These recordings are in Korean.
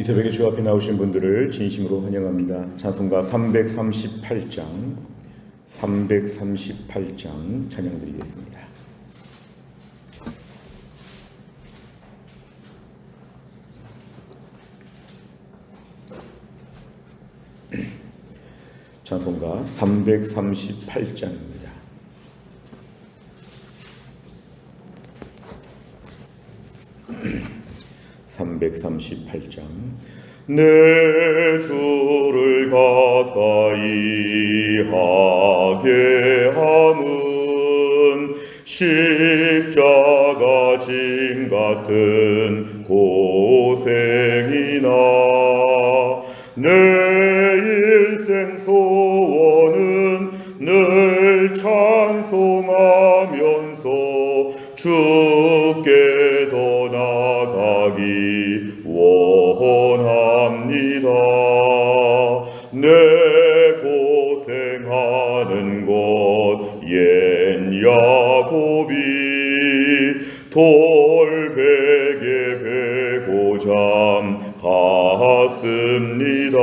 이 새벽에 주 앞에 나오신 분들을 진심으로 환영합니다. 찬송가 338장 찬양 드리겠습니다. 찬송가 338장입니다. 내 주를 가까이 하게 함은 십자가 짐 같은 고생이나 내 일생 소원은 늘 찬송하면서 주께 더 나가기 원합니다. 내 고생하는 것 옛 야곱이 돌베개 베고 잠 갔습니다.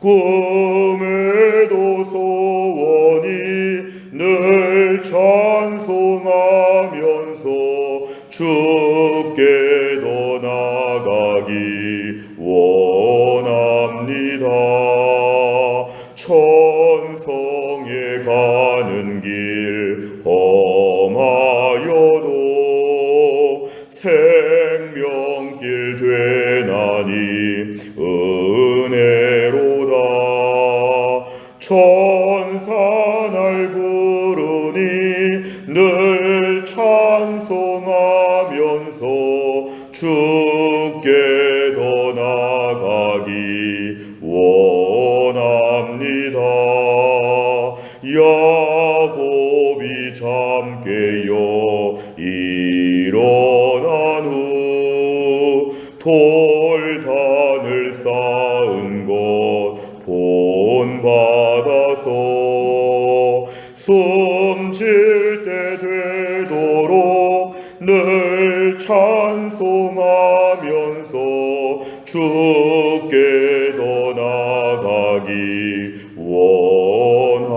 꿈에도 소원이 늘 찬송하면서 주께 더 나가기 원합니다. 천성에 가는 길 험하여도 생명길 되나니 은혜로다. 천사 날 부르니 늘 찬송하면서 주께 더 나가기 원합니다. 야곱이 잠 깨어 일어난 후 돌단을 쌓은 것 본받아서 숨질 때 되도록 늘 찬송하면서 주께 더 나가기 원합니다.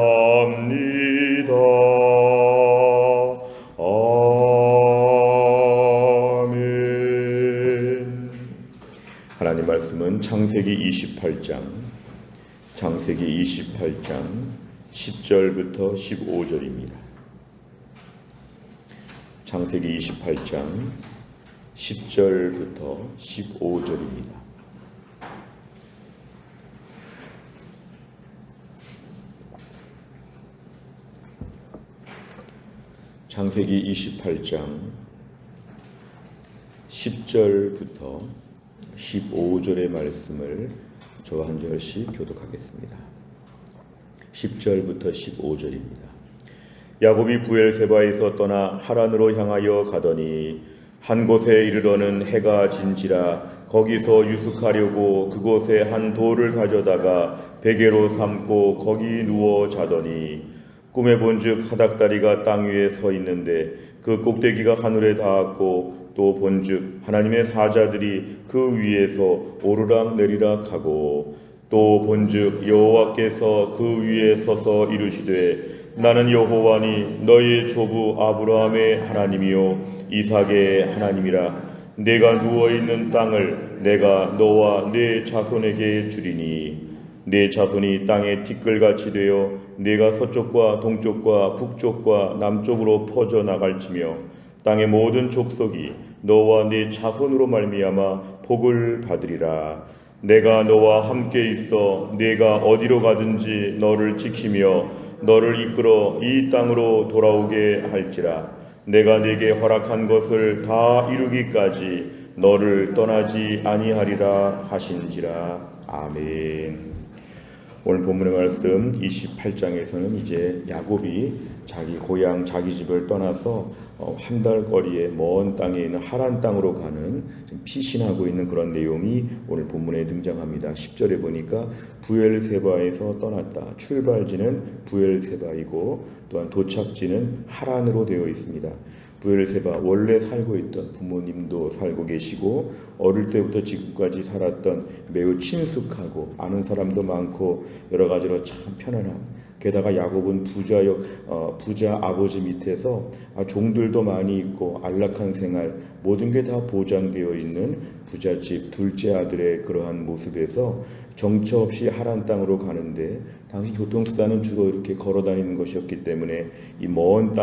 아멘. 하나님 말씀은 창세기 28장 10절부터 15절입니다. 창세기 28장 10절부터 15절입니다. 창세기 28장 10절부터 15절의 말씀을 저와 한 절씩 교독하겠습니다. 10절부터 15절입니다. 야곱이 부엘세바에서 떠나 하란으로 향하여 가더니 한 곳에 이르러는 해가 진지라 거기서 유숙하려고 그곳에 한 돌을 가져다가 베개로 삼고 거기 누워 자더니 꿈에 본즉 사닥다리가 땅 위에 서 있는데 그 꼭대기가 하늘에 닿았고 또 본즉 하나님의 사자들이 그 위에서 오르락 내리락 하고 또 본즉 여호와께서 그 위에 서서 이르시되 나는 여호와니 너희 조부 아브라함의 하나님이요 이삭의 하나님이라. 내가 누워있는 땅을 내가 너와 네 자손에게 주리니 네 자손이 땅의 티끌같이 되어 네가 서쪽과 동쪽과 북쪽과 남쪽으로 퍼져 나갈지며 땅의 모든 족속이 너와 네 자손으로 말미암아 복을 받으리라. 내가 너와 함께 있어 네가 어디로 가든지 너를 지키며 너를 이끌어 이 땅으로 돌아오게 할지라. 내가 네게 허락한 것을 다 이루기까지 너를 떠나지 아니하리라 하신지라. 아멘. 오늘 본문의 말씀 28장에서는 이제 야곱이 자기 고향 자기 집을 떠나서 한 달 거리의 먼 땅에 있는 하란 땅으로 가는 피신하고 있는 그런 내용이 오늘 본문에 등장합니다. 10절에 보니까 부엘세바에서 떠났다. 출발지는 부엘세바이고 또한 도착지는 하란으로 되어 있습니다. 부엘세바 원래 살고 있던 부모님도 살고 계시고 어릴 때부터 지금까지 살았던 매우 친숙하고 아는 사람도 많고 여러 가지로 참 편안한, 게다가 야곱은 부자 아버지 밑에서 종들도 많이 있고 안락한 생활, 모든 게 다 보장되어 있는 부잣집 둘째 아들의 그러한 모습에서 정처 없이 하란 땅으로 가는데, 당시 교통수단은 주로 이렇게 걸어 다니는 것이었기 때문에 이 먼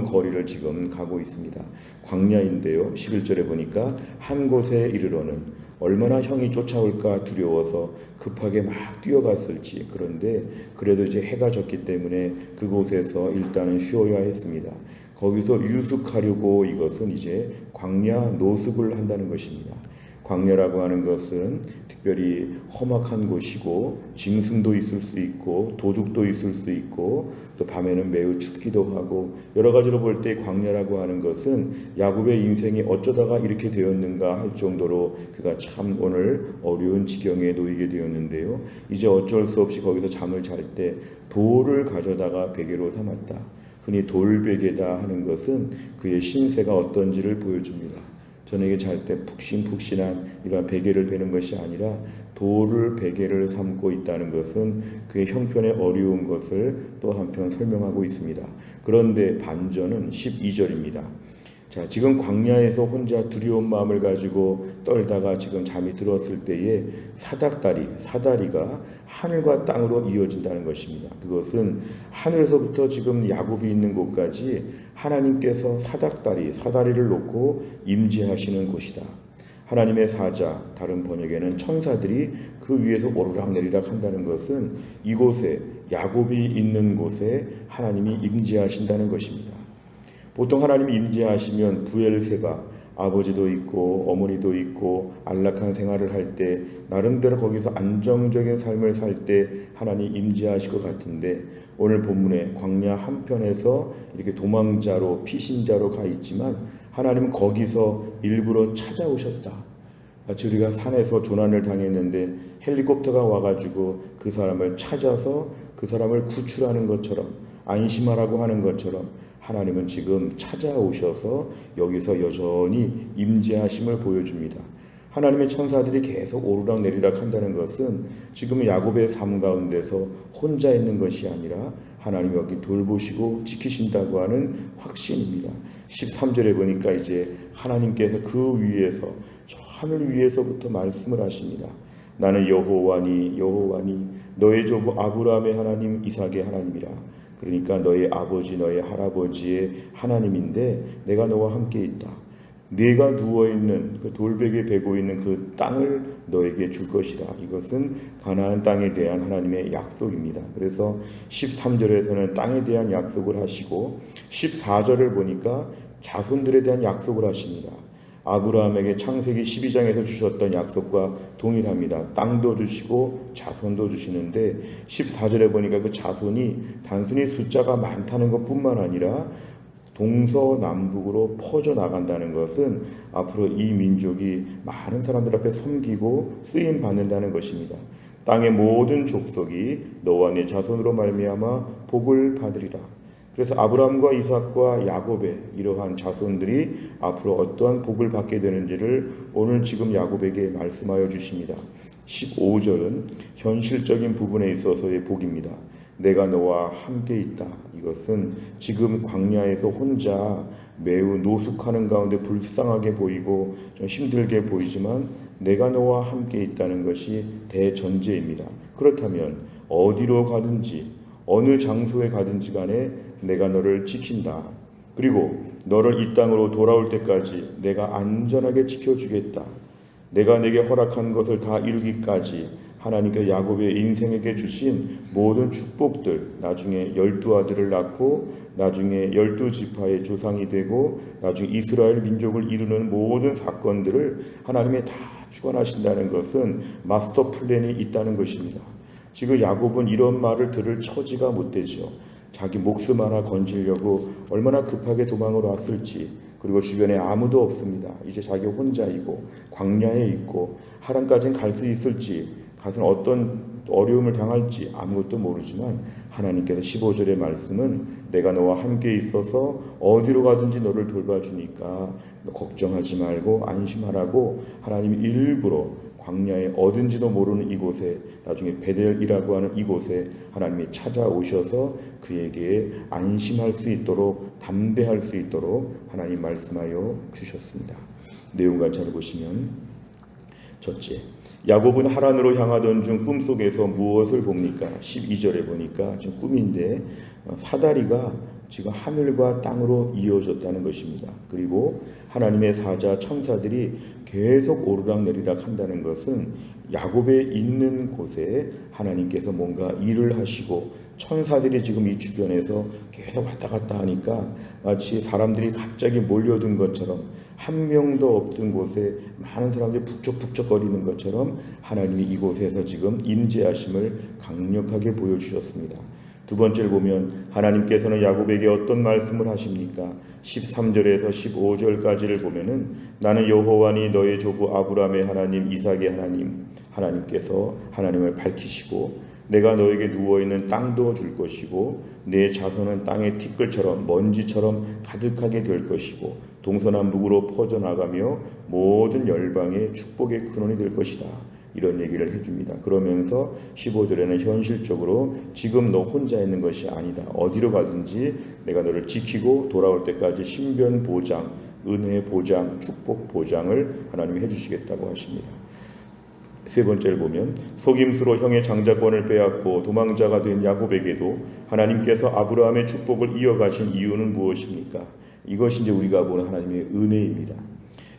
거리를 지금 가고 있습니다. 광야인데요. 11절에 보니까 한 곳에 이르러는, 얼마나 형이 쫓아올까 두려워서 급하게 막 뛰어갔을지, 그런데 그래도 이제 해가 졌기 때문에 그곳에서 일단은 쉬어야 했습니다. 거기서 유숙하려고, 이것은 이제 광야 노숙을 한다는 것입니다. 광야라고 하는 것은 특별히 험악한 곳이고 짐승도 있을 수 있고 도둑도 있을 수 있고 또 밤에는 매우 춥기도 하고, 여러 가지로 볼 때 광야라고 하는 것은 야곱의 인생이 어쩌다가 이렇게 되었는가 할 정도로 그가 참 오늘 어려운 지경에 놓이게 되었는데요. 이제 어쩔 수 없이 거기서 잠을 잘 때 돌을 가져다가 베개로 삼았다. 흔히 돌베개다 하는 것은 그의 신세가 어떤지를 보여줍니다. 저녁에 잘 때 푹신푹신한 이런 베개를 베는 것이 아니라 돌을 베개를 삼고 있다는 것은 그의 형편에 어려운 것을 또 한편 설명하고 있습니다. 그런데 반전은 12절입니다. 자, 지금 광야에서 혼자 두려운 마음을 가지고 떨다가 지금 잠이 들었을 때에 사다리가 하늘과 땅으로 이어진다는 것입니다. 그것은 하늘에서부터 지금 야곱이 있는 곳까지 하나님께서 사다리를 놓고 임재하시는 곳이다. 하나님의 사자, 다른 번역에는 천사들이 그 위에서 오르락내리락 한다는 것은 이곳에, 야곱이 있는 곳에 하나님이 임재하신다는 것입니다. 보통 하나님이 임재하시면 부엘세바, 아버지도 있고 어머니도 있고 안락한 생활을 할 때 나름대로 거기서 안정적인 삶을 살 때 하나님 임재하실 것 같은데, 오늘 본문에 광야 한편에서 이렇게 도망자로 피신자로 가 있지만 하나님은 거기서 일부러 찾아오셨다. 마치 우리가 산에서 조난을 당했는데 헬리콥터가 와가지고 그 사람을 찾아서 그 사람을 구출하는 것처럼, 안심하라고 하는 것처럼 하나님은 지금 찾아오셔서 여기서 여전히 임재하심을 보여줍니다. 하나님의 천사들이 계속 오르락내리락 한다는 것은 지금 야곱의 삶 가운데서 혼자 있는 것이 아니라 하나님이 여기 돌보시고 지키신다고 하는 확신입니다. 13절에 보니까 이제 하나님께서 그 위에서, 저 하늘 위에서부터 말씀을 하십니다. 나는 여호와니 너의 조 아브라함의 하나님, 이삭의 하나님이라. 그러니까 너의 아버지 너의 할아버지의 하나님인데 내가 너와 함께 있다. 네가 누워있는 그 돌베개 베고 있는 그 땅을 너에게 줄 것이라. 이것은 가나안 땅에 대한 하나님의 약속입니다. 그래서 13절에서는 땅에 대한 약속을 하시고 14절을 보니까 자손들에 대한 약속을 하십니다. 아브라함에게 창세기 12장에서 주셨던 약속과 동일합니다. 땅도 주시고 자손도 주시는데 14절에 보니까 그 자손이 단순히 숫자가 많다는 것뿐만 아니라 동서남북으로 퍼져나간다는 것은 앞으로 이 민족이 많은 사람들 앞에 섬기고 쓰임 받는다는 것입니다. 땅의 모든 족속이 너와 네 자손으로 말미암아 복을 받으리라. 그래서 아브라함과 이삭과 야곱의 이러한 자손들이 앞으로 어떠한 복을 받게 되는지를 오늘 지금 야곱에게 말씀하여 주십니다. 15절은 현실적인 부분에 있어서의 복입니다. 내가 너와 함께 있다. 이것은 지금 광야에서 혼자 매우 노숙하는 가운데 불쌍하게 보이고 좀 힘들게 보이지만 내가 너와 함께 있다는 것이 대전제입니다. 그렇다면 어디로 가든지 어느 장소에 가든지 간에 내가 너를 지킨다. 그리고 너를 이 땅으로 돌아올 때까지 내가 안전하게 지켜주겠다. 내가 내게 허락한 것을 다 이루기까지 하나님께서 야곱의 인생에게 주신 모든 축복들, 나중에 12아들을 낳고 나중에 12지파의 조상이 되고 나중에 이스라엘 민족을 이루는 모든 사건들을 하나님이 다 주관하신다는 것은 마스터 플랜이 있다는 것입니다. 지금 야곱은 이런 말을 들을 처지가 못 되죠. 자기 목숨 하나 건지려고 얼마나 급하게 도망을 왔을지, 그리고 주변에 아무도 없습니다. 이제 자기 혼자이고 광야에 있고 하란까지는 갈 수 있을지, 가서는 어떤 또 어려움을 당할지 아무것도 모르지만 하나님께서 15절의 말씀은 내가 너와 함께 있어서 어디로 가든지 너를 돌봐주니까 너 걱정하지 말고 안심하라고 하나님이 일부러 광야에 어딘지도 모르는 이곳에, 나중에 베델이라고 하는 이곳에 하나님이 찾아오셔서 그에게 안심할 수 있도록, 담대할 수 있도록 하나님 말씀하여 주셨습니다. 내용을 잘 보시면, 첫째, 야곱은 하란으로 향하던 중 꿈속에서 무엇을 봅니까? 12절에 보니까 지금 꿈인데 사다리가 지금 하늘과 땅으로 이어졌다는 것입니다. 그리고 하나님의 사자 천사들이 계속 오르락내리락 한다는 것은 야곱의 있는 곳에 하나님께서 뭔가 일을 하시고 천사들이 지금 이 주변에서 계속 왔다 갔다 하니까 마치 사람들이 갑자기 몰려든 것처럼, 한 명도 없던 곳에 많은 사람들이 북적북적거리는 것처럼 하나님이 이곳에서 지금 임재하심을 강력하게 보여주셨습니다. 두 번째를 보면 하나님께서는 야곱에게 어떤 말씀을 하십니까? 13절에서 15절까지를 보면은 나는 여호와니 너의 조부 아브라함의 하나님, 이삭의 하나님, 하나님께서 하나님을 밝히시고 내가 너에게 누워있는 땅도 줄 것이고 내 자손은 땅의 티끌처럼 먼지처럼 가득하게 될 것이고 동서남북으로 퍼져나가며 모든 열방의 축복의 근원이 될 것이다. 이런 얘기를 해줍니다. 그러면서 15절에는 현실적으로 지금 너 혼자 있는 것이 아니다. 어디로 가든지 내가 너를 지키고 돌아올 때까지 신변 보장, 은혜 보장, 축복 보장을 하나님이 해주시겠다고 하십니다. 세 번째를 보면 속임수로 형의 장자권을 빼앗고 도망자가 된 야곱에게도 하나님께서 아브라함의 축복을 이어가신 이유는 무엇입니까? 이것이 이제 우리가 보는 하나님의 은혜입니다.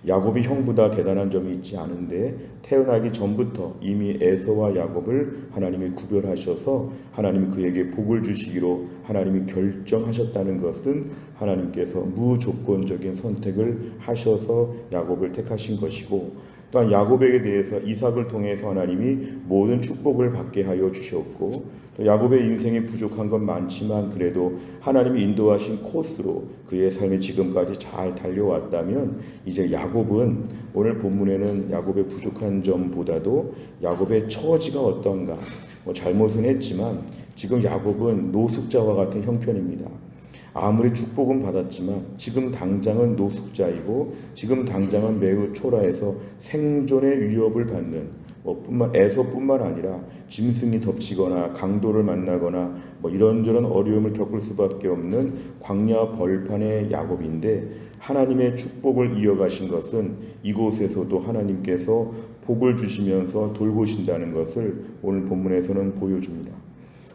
야곱이 형보다 대단한 점이 있지 않은데 태어나기 전부터 이미 에서와 야곱을 하나님이 구별하셔서 하나님이 그에게 복을 주시기로 하나님이 결정하셨다는 것은 하나님께서 무조건적인 선택을 하셔서 야곱을 택하신 것이고, 또한 야곱에게 대해서 이삭을 통해서 하나님이 모든 축복을 받게 하여 주셨고, 또 야곱의 인생이 부족한 건 많지만 그래도 하나님이 인도하신 코스로 그의 삶이 지금까지 잘 달려왔다면 이제 야곱은, 오늘 본문에는 야곱의 부족한 점보다도 야곱의 처지가 어떤가, 잘못은 했지만 지금 야곱은 노숙자와 같은 형편입니다. 아무리 축복은 받았지만 지금 당장은 노숙자이고 지금 당장은 매우 초라해서 생존의 위협을 받는, 에서뿐만 아니라 짐승이 덮치거나 강도를 만나거나 이런저런 어려움을 겪을 수밖에 없는 광야 벌판의 야곱인데, 하나님의 축복을 이어가신 것은 이곳에서도 하나님께서 복을 주시면서 돌보신다는 것을 오늘 본문에서는 보여줍니다.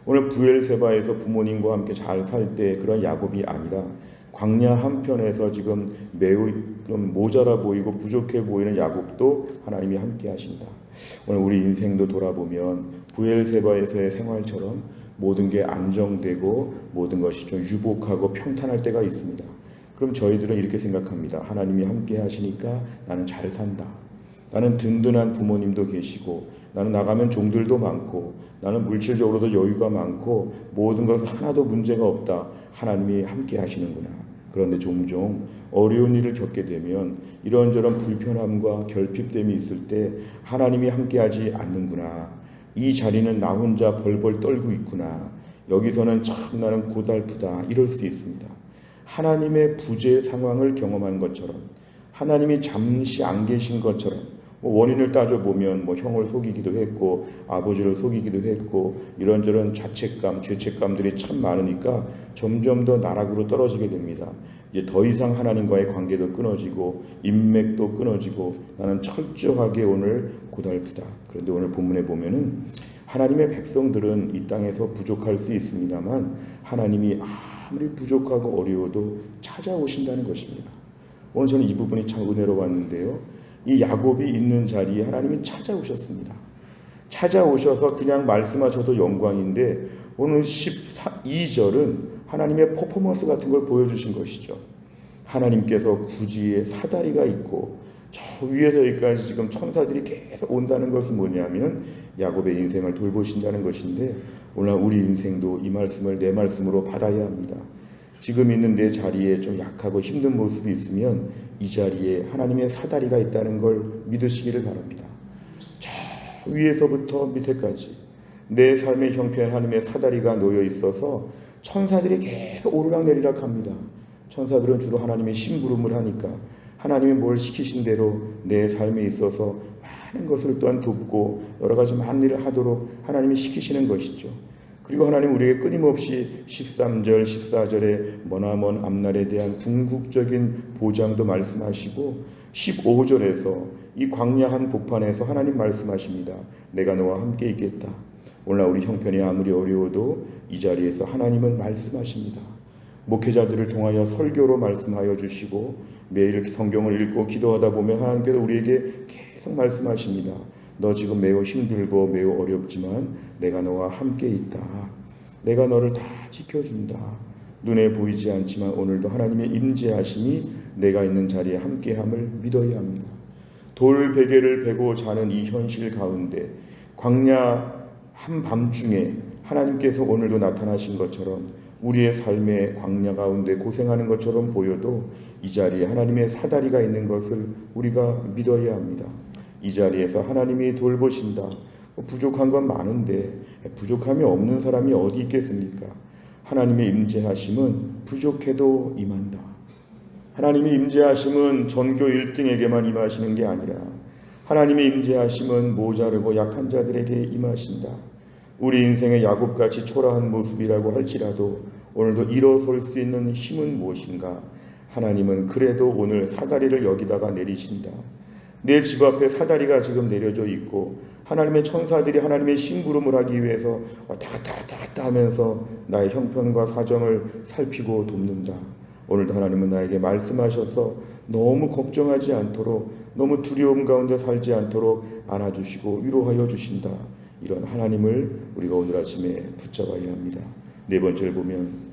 오늘 부엘세바에서 부모님과 함께 잘 살 때 그런 야곱이 아니라 광야 한편에서 지금 매우 좀 모자라 보이고 부족해 보이는 야곱도 하나님이 함께 하신다. 오늘 우리 인생도 돌아보면 부엘세바에서의 생활처럼 모든 게 안정되고 모든 것이 좀 유복하고 평탄할 때가 있습니다. 그럼 저희들은 이렇게 생각합니다. 하나님이 함께 하시니까 나는 잘 산다. 나는 든든한 부모님도 계시고 나는 나가면 종들도 많고 나는 물질적으로도 여유가 많고 모든 것은 하나도 문제가 없다. 하나님이 함께 하시는구나. 그런데 종종 어려운 일을 겪게 되면 이런저런 불편함과 결핍됨이 있을 때 하나님이 함께하지 않는구나. 이 자리는 나 혼자 벌벌 떨고 있구나. 여기서는 참 나는 고달프다. 이럴 수 있습니다. 하나님의 부재 상황을 경험한 것처럼, 하나님이 잠시 안 계신 것처럼, 원인을 따져보면 형을 속이기도 했고 아버지를 속이기도 했고 이런저런 자책감, 죄책감들이 참 많으니까 점점 더 나락으로 떨어지게 됩니다. 이제 더 이상 하나님과의 관계도 끊어지고 인맥도 끊어지고 나는 철저하게 오늘 고달프다. 그런데 오늘 본문에 보면은 하나님의 백성들은 이 땅에서 부족할 수 있습니다만 하나님이 아무리 부족하고 어려워도 찾아오신다는 것입니다. 오늘 저는 이 부분이 참 은혜로웠는데요. 이 야곱이 있는 자리에 하나님이 찾아오셨습니다. 찾아오셔서 그냥 말씀하셔도 영광인데 오늘 12절은 하나님의 퍼포먼스 같은 걸 보여주신 것이죠. 하나님께서 굳이 사다리가 있고 저 위에서 여기까지 지금 천사들이 계속 온다는 것은 뭐냐면 야곱의 인생을 돌보신다는 것인데, 오늘 우리 인생도 이 말씀을 내 말씀으로 받아야 합니다. 지금 있는 내 자리에 좀 약하고 힘든 모습이 있으면 이 자리에 하나님의 사다리가 있다는 걸 믿으시기를 바랍니다. 저 위에서부터 밑에까지 내 삶의 형편 하나님의 사다리가 놓여 있어서 천사들이 계속 오르락내리락 합니다. 천사들은 주로 하나님의 심부름을 하니까 하나님이 뭘 시키신 대로 내 삶에 있어서 많은 것을 또한 돕고 여러 가지 많은 일을 하도록 하나님이 시키시는 것이죠. 그리고 하나님 우리에게 끊임없이 13절, 14절에 머나먼 앞날에 대한 궁극적인 보장도 말씀하시고 15절에서 이 광야한 복판에서 하나님 말씀하십니다. 내가 너와 함께 있겠다. 오늘날 우리 형편이 아무리 어려워도 이 자리에서 하나님은 말씀하십니다. 목회자들을 통하여 설교로 말씀하여 주시고 매일 성경을 읽고 기도하다 보면 하나님께서 우리에게 계속 말씀하십니다. 너 지금 매우 힘들고 매우 어렵지만 내가 너와 함께 있다. 내가 너를 다 지켜준다. 눈에 보이지 않지만 오늘도 하나님의 임재하심이 내가 있는 자리에 함께함을 믿어야 합니다. 돌 베개를 베고 자는 이 현실 가운데 광야 한밤중에 하나님께서 오늘도 나타나신 것처럼 우리의 삶의 광야 가운데 고생하는 것처럼 보여도 이 자리에 하나님의 사다리가 있는 것을 우리가 믿어야 합니다. 이 자리에서 하나님이 돌보신다. 부족한 건 많은데 부족함이 없는 사람이 어디 있겠습니까? 하나님의 임재하심은 부족해도 임한다. 하나님의 임재하심은 전교 1등에게만 임하시는 게 아니라 하나님의 임재하심은 모자르고 약한 자들에게 임하신다. 우리 인생의 야곱같이 초라한 모습이라고 할지라도 오늘도 일어설 수 있는 힘은 무엇인가? 하나님은 그래도 오늘 사다리를 여기다가 내리신다. 내 집 앞에 사다리가 지금 내려져 있고 하나님의 천사들이 하나님의 심부름을 하기 위해서 왔다 갔다 하면서 나의 형편과 사정을 살피고 돕는다. 오늘도 하나님은 나에게 말씀하셔서 너무 걱정하지 않도록 너무 두려움 가운데 살지 않도록 안아주시고 위로하여 주신다. 이런 하나님을 우리가 오늘 아침에 붙잡아야 합니다. 네 번째를 보면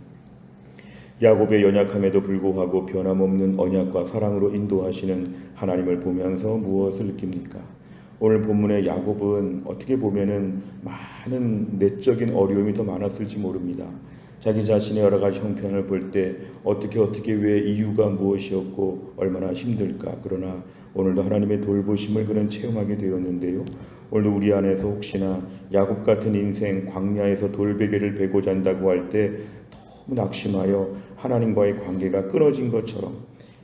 야곱의 연약함에도 불구하고 변함없는 언약과 사랑으로 인도하시는 하나님을 보면서 무엇을 느낍니까? 오늘 본문의 야곱은 어떻게 보면은 많은 내적인 어려움이 더 많았을지 모릅니다. 자기 자신의 여러 가지 형편을 볼 때 어떻게 왜 이유가 무엇이었고 얼마나 힘들까. 그러나 오늘도 하나님의 돌보심을 그는 체험하게 되었는데요. 오늘도 우리 안에서 혹시나 야곱 같은 인생 광야에서 돌베개를 베고 잔다고 할 때 너무 낙심하여 하나님과의 관계가 끊어진 것처럼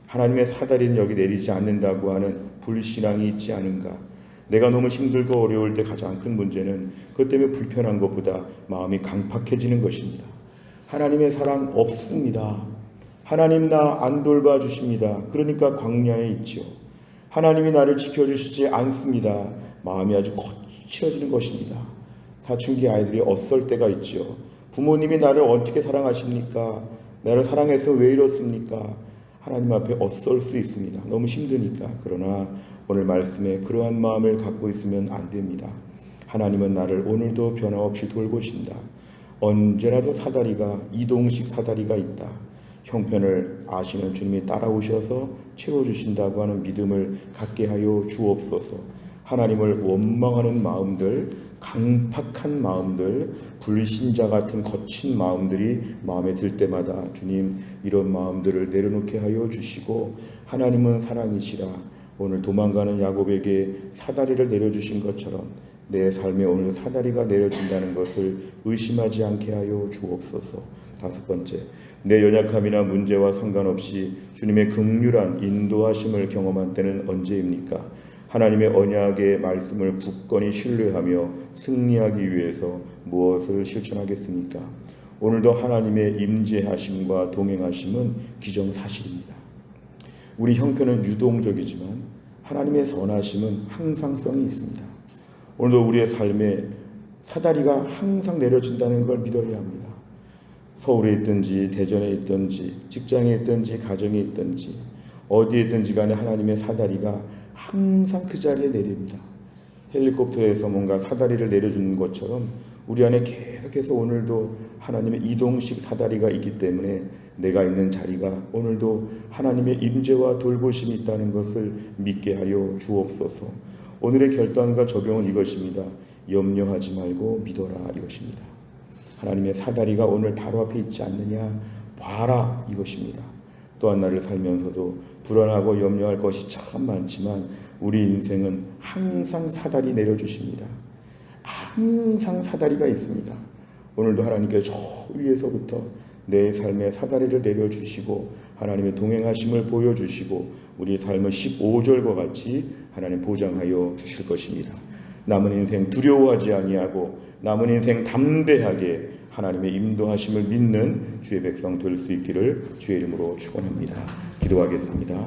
하나님의 사다리는 여기 내리지 않는다고 하는 불신앙이 있지 않은가. 내가 너무 힘들고 어려울 때 가장 큰 문제는 그것 때문에 불편한 것보다 마음이 강팍해지는 것입니다. 하나님의 사랑 없습니다. 하나님 나 안 돌봐주십니다. 그러니까 광야에 있죠. 하나님이 나를 지켜주시지 않습니다. 마음이 아주 거칠어지는 것입니다. 사춘기 아이들이 어떨 때가 있죠. 부모님이 나를 어떻게 사랑하십니까? 나를 사랑해서 왜 이렇습니까? 하나님 앞에 어떨 수 있습니다. 너무 힘드니까. 그러나 오늘 말씀에 그러한 마음을 갖고 있으면 안 됩니다. 하나님은 나를 오늘도 변함없이 돌보신다. 언제라도 사다리가 이동식 사다리가 있다. 형편을 아시는 주님이 따라오셔서 채워주신다고 하는 믿음을 갖게 하여 주옵소서. 하나님을 원망하는 마음들, 강팍한 마음들, 불신자 같은 거친 마음들이 마음에 들 때마다 주님 이런 마음들을 내려놓게 하여 주시고 하나님은 사랑이시라. 오늘 도망가는 야곱에게 사다리를 내려주신 것처럼 내 삶에 오늘 사다리가 내려진다는 것을 의심하지 않게 하여 주옵소서. 다섯 번째, 내 연약함이나 문제와 상관없이 주님의 긍휼한 인도하심을 경험한 때는 언제입니까? 하나님의 언약의 말씀을 굳건히 신뢰하며 승리하기 위해서 무엇을 실천하겠습니까? 오늘도 하나님의 임재하심과 동행하심은 기정사실입니다. 우리 형편은 유동적이지만 하나님의 선하심은 항상성이 있습니다. 오늘도 우리의 삶에 사다리가 항상 내려진다는 걸 믿어야 합니다. 서울에 있든지 대전에 있든지 직장에 있든지 가정에 있든지 어디에 있든지 간에 하나님의 사다리가 항상 그 자리에 내립니다. 헬리콥터에서 뭔가 사다리를 내려주는 것처럼 우리 안에 계속해서 오늘도 하나님의 이동식 사다리가 있기 때문에 내가 있는 자리가 오늘도 하나님의 임재와 돌보심이 있다는 것을 믿게 하여 주옵소서. 오늘의 결단과 적용은 이것입니다. 염려하지 말고 믿어라 이것입니다. 하나님의 사다리가 오늘 바로 앞에 있지 않느냐 봐라 이것입니다. 또한 나를 살면서도 불안하고 염려할 것이 참 많지만 우리 인생은 항상 사다리 내려주십니다. 항상 사다리가 있습니다. 오늘도 하나님께서 저 위에서부터 내 삶의 사다리를 내려주시고 하나님의 동행하심을 보여주시고 우리 삶을 15절과 같이 하나님 보장하여 주실 것입니다. 남은 인생 두려워하지 아니하고 남은 인생 담대하게 하나님의 인도하심을 믿는 주의 백성 될 수 있기를 주의 이름으로 축원합니다. 기도하겠습니다.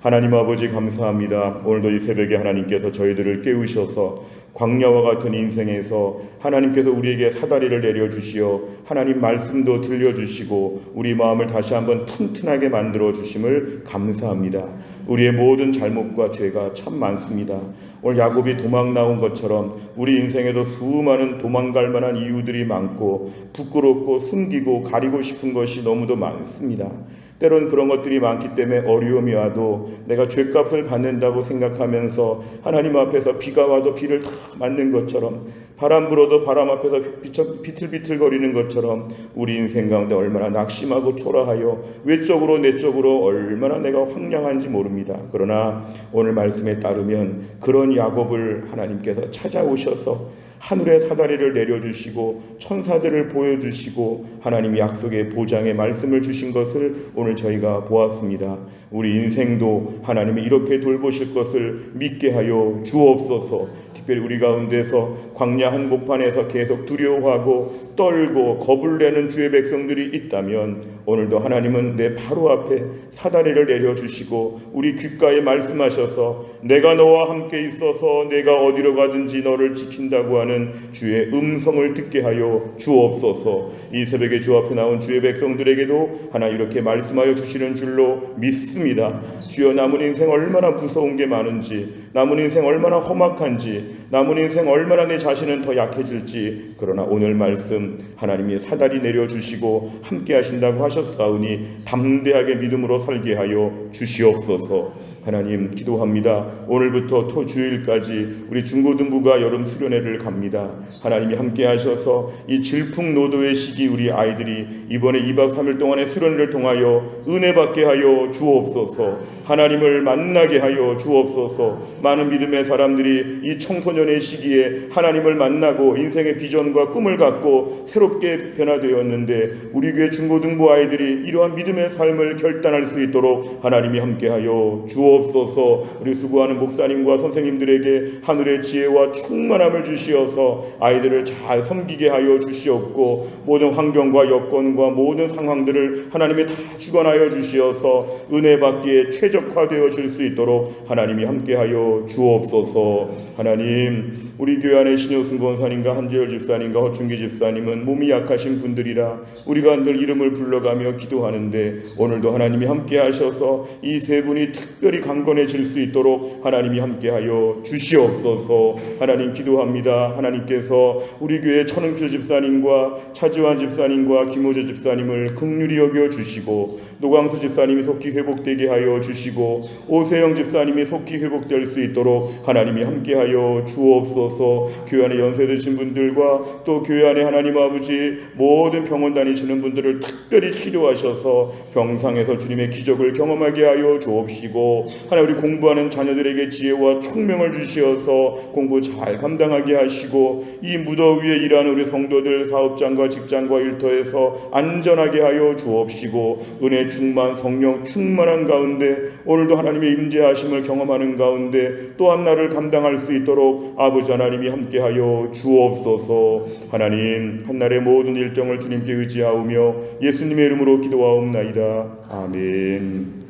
하나님 아버지 감사합니다. 오늘도 이 새벽에 하나님께서 저희들을 깨우셔서 광야와 같은 인생에서 하나님께서 우리에게 사다리를 내려주시어 하나님 말씀도 들려주시고 우리 마음을 다시 한번 튼튼하게 만들어 주심을 감사합니다. 우리의 모든 잘못과 죄가 참 많습니다. 오늘 야곱이 도망 나온 것처럼 우리 인생에도 수많은 도망갈 만한 이유들이 많고 부끄럽고 숨기고 가리고 싶은 것이 너무도 많습니다. 때론 그런 것들이 많기 때문에 어려움이 와도 내가 죄값을 받는다고 생각하면서 하나님 앞에서 비가 와도 비를 다 맞는 것처럼 바람 불어도 바람 앞에서 비틀비틀거리는 것처럼 우리 인생 가운데 얼마나 낙심하고 초라하여 외적으로 내적으로 얼마나 내가 황량한지 모릅니다. 그러나 오늘 말씀에 따르면 그런 야곱을 하나님께서 찾아오셔서 하늘의 사다리를 내려주시고 천사들을 보여주시고 하나님이 약속의 보장의 말씀을 주신 것을 오늘 저희가 보았습니다. 우리 인생도 하나님이 이렇게 돌보실 것을 믿게 하여 주옵소서. 특별히 우리 가운데서 광야 한복판에서 계속 두려워하고 떨고 겁을 내는 주의 백성들이 있다면 오늘도 하나님은 내 바로 앞에 사다리를 내려주시고 우리 귓가에 말씀하셔서 내가 너와 함께 있어서 내가 어디로 가든지 너를 지킨다고 하는 주의 음성을 듣게 하여 주옵소서. 이 새벽에 주 앞에 나온 주의 백성들에게도 하나님 이렇게 말씀하여 주시는 줄로 믿습니다. 주여 남은 인생 얼마나 무서운 게 많은지 남은 인생 얼마나 험악한지 남은 인생 얼마나 내 자신은 더 약해질지 그러나 오늘 말씀 하나님이 사다리 내려주시고 함께 하신다고 하셨사오니 담대하게 믿음으로 살게 하여 주시옵소서. 하나님 기도합니다. 오늘부터 토주일까지 우리 중고등부가 여름 수련회를 갑니다. 하나님이 함께 하셔서 이 질풍노도의 시기 우리 아이들이 이번에 2박 3일 동안의 수련회를 통하여 은혜 받게 하여 주옵소서. 하나님을 만나게 하여 주옵소서. 많은 믿음의 사람들이 이 청소년의 시기에 하나님을 만나고 인생의 비전과 꿈을 갖고 새롭게 변화되었는데 우리 교회 중고등부 아이들이 이러한 믿음의 삶을 결단할 수 있도록 하나님이 함께 하여 주옵소서. 우리 수고하는 목사님과 선생님들에게 하늘의 지혜와 충만함을 주시어서 아이들을 잘 섬기게 하여 주시옵고 모든 환경과 여건과 모든 상황들을 하나님이 다 주관하여 주시어서 은혜 받기에 최적화되어질 수 있도록 하나님이 함께하여 주옵소서. 하나님 우리 교회 안에 신효승 권사님과 한재열 집사님과 허충기 집사님은 몸이 약하신 분들이라 우리가 늘 이름을 불러가며 기도하는데 오늘도 하나님이 함께하셔서 이 세 분이 특별히 강건해질 수 있도록 하나님이 함께하여 주시옵소서. 하나님 기도합니다. 하나님께서 우리 교회 천은필 집사님과 차지환 집사님과 김호재 집사님을 긍휼히 여겨 주시고 노광수 집사님이 속히 회복되게 하여 주시고 오세영 집사님이 속히 회복될 수 있도록 하나님이 함께하여 주옵소서. 교회 안에 연세 드신 분들과 또 교회 안에 하나님 아버지 모든 병원 다니시는 분들을 특별히 치료하셔서 병상에서 주님의 기적을 경험하게 하여 주옵시고 하나님 우리 공부하는 자녀들에게 지혜와 총명을 주시어서 공부 잘 감당하게 하시고 이 무더위에 일하는 우리 성도들 사업장과 직장과 일터에서 안전하게 하여 주옵시고 은혜 충만 성령 충만한 가운데 오늘도 하나님의 임재하심을 경험하는 가운데 또한 날을 감당할 수 있도록 아버지 하나님이 함께하여 주옵소서. 하나님 한날의 모든 일정을 주님께 의지하오며 예수님의 이름으로 기도하옵나이다. 아멘.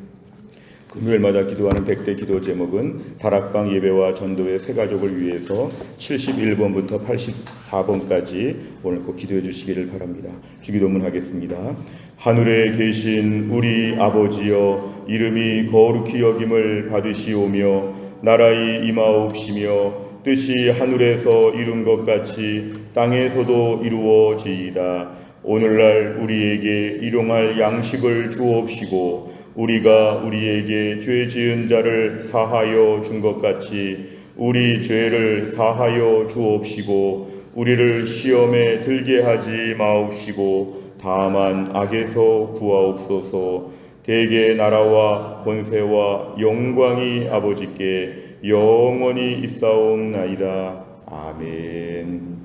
금요일마다 기도하는 100대 기도 제목은 다락방 예배와 전도의 세 가족을 위해서 71번부터 84번까지 오늘 꼭 기도해 주시기를 바랍니다. 주기도문 하겠습니다. 하늘에 계신 우리 아버지여 이름이 거룩히 여김을 받으시오며 나라의 임하옵시며 뜻이 하늘에서 이룬 것 같이 땅에서도 이루어지이다. 오늘날 우리에게 일용할 양식을 주옵시고 우리가 우리에게 죄 지은 자를 사하여 준 것 같이 우리 죄를 사하여 주옵시고 우리를 시험에 들게 하지 마옵시고 다만 악에서 구하옵소서. 대개 나라와 권세와 영광이 아버지께 영원히 있사옵나이다. 아멘.